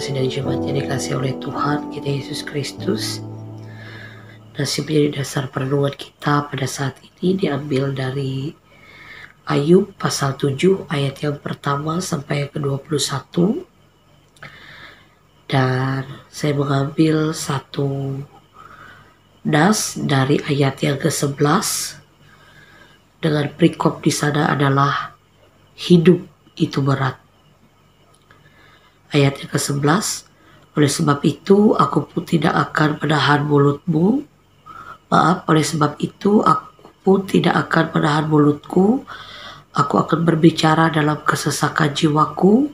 kasih dan jemaat yang dikasih oleh Tuhan kita Yesus Kristus. Masih menjadi dasar perenungan kita pada saat ini diambil dari Ayub pasal 7 ayat yang pertama sampai yang ke-21. Dan saya mengambil satu nas dari ayat yang ke-11 dengan perikop di sana adalah hidup itu berat. Ayat yang ke-11, oleh sebab itu aku pun tidak akan menahan mulutmu. Oleh sebab itu aku pun tidak akan menahan mulutku. Aku akan berbicara dalam kesesakan jiwaku,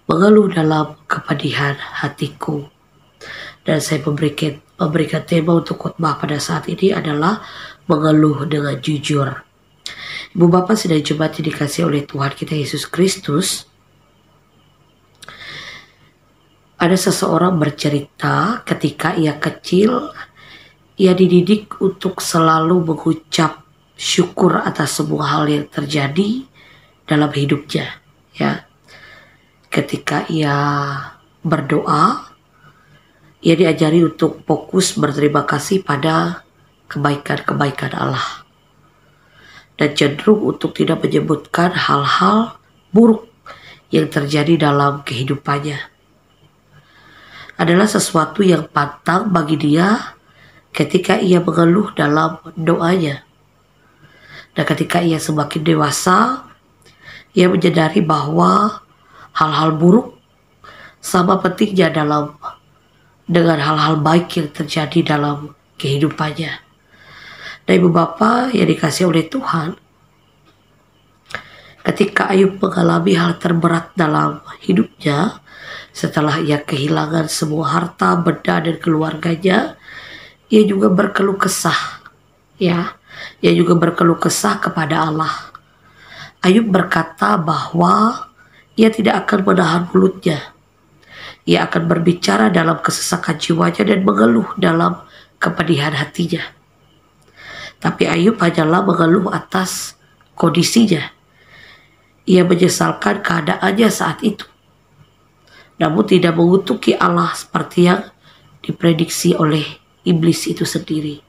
mengeluh dalam kepedihan hatiku. Dan saya memberikan tema untuk khotbah pada saat ini adalah mengeluh dengan jujur. Ibu Bapak sedang jemaat yang dikasih oleh Tuhan kita Yesus Kristus. Ada seseorang bercerita ketika ia kecil, ia dididik untuk selalu mengucap syukur atas semua hal yang terjadi dalam hidupnya. Ya, ketika ia berdoa, ia diajari untuk fokus berterima kasih pada kebaikan-kebaikan Allah. Dan cenderung untuk tidak menyebutkan hal-hal buruk yang terjadi dalam kehidupannya. Adalah sesuatu yang pantang bagi dia ketika ia mengeluh dalam doanya. Dan ketika ia semakin dewasa, ia menyadari bahwa hal-hal buruk sama pentingnya dengan hal-hal baik yang terjadi dalam kehidupannya. Dan Ibu Bapak yang dikasih oleh Tuhan, ketika Ayub mengalami hal terberat dalam hidupnya, setelah ia kehilangan semua harta, benda dan keluarganya, ia juga berkeluh kesah. Ia juga berkeluh kesah kepada Allah. Ayub berkata bahwa ia tidak akan menahan mulutnya. Ia akan berbicara dalam kesesakan jiwanya dan mengeluh dalam kepedihan hatinya. Tapi Ayub hanyalah mengeluh atas kondisinya. Ia menyesalkan keadaannya saat itu, namun tidak mengutuki Allah seperti yang diprediksi oleh iblis itu sendiri.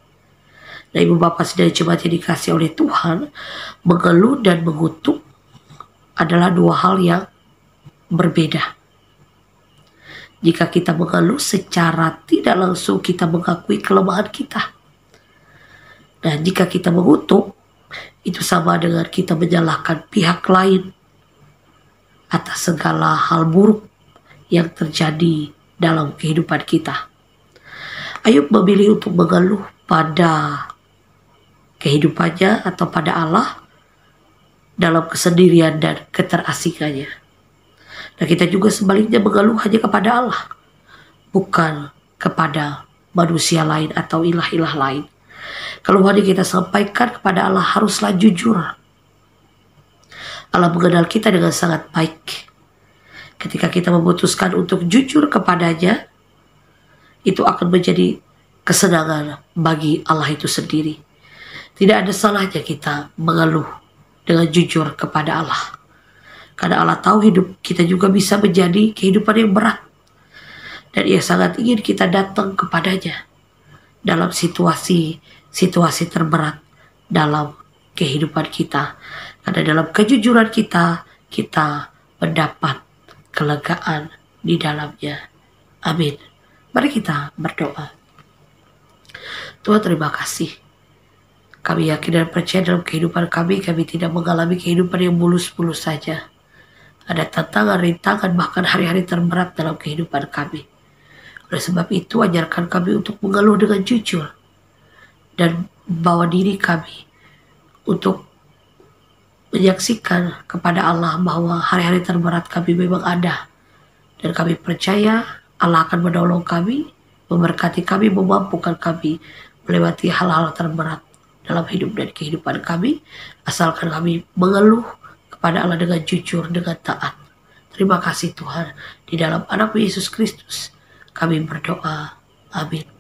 Nah, Ibu Bapak sedang jemaat yang dikasih oleh Tuhan, mengeluh dan mengutuk adalah dua hal yang berbeda. Jika kita mengeluh secara tidak langsung kita mengakui kelemahan kita. Dan jika kita mengutuk, itu sama dengan kita menyalahkan pihak lain atas segala hal buruk yang terjadi dalam kehidupan kita. Ayub memilih untuk mengeluh pada kehidupannya atau pada Allah dalam kesendirian dan keterasingannya. Dan kita juga sebaliknya mengeluh hanya kepada Allah, bukan kepada manusia lain atau ilah-ilah lain. Keluhan yang kita sampaikan kepada Allah haruslah jujur. Allah mengenal kita dengan sangat baik. Ketika kita memutuskan untuk jujur kepadanya, itu akan menjadi kesenangan bagi Allah itu sendiri. Tidak ada salahnya kita mengeluh dengan jujur kepada Allah. Karena Allah tahu hidup kita juga bisa menjadi kehidupan yang berat. Dan ia sangat ingin kita datang kepadanya dalam situasi terberat dalam kehidupan kita. Karena dalam kejujuran kita mendapat kelegaan di dalamnya. Amin. Mari kita berdoa. Tuhan, terima kasih. Kami yakin dan percaya dalam kehidupan kami tidak mengalami kehidupan yang mulus-mulus saja. Ada tantangan, rintangan, bahkan hari-hari terberat dalam kehidupan kami. Oleh sebab itu, ajarkan kami untuk mengeluh dengan jujur dan bawa diri kami untuk menyaksikan kepada Allah bahwa hari-hari terberat kami memang ada. Dan kami percaya Allah akan menolong kami, memberkati kami, memampukan kami melewati hal-hal terberat dalam hidup dan kehidupan kami. Asalkan kami mengeluh kepada Allah dengan jujur, dengan taat. Terima kasih Tuhan. Di dalam anak Yesus Kristus kami berdoa. Amin.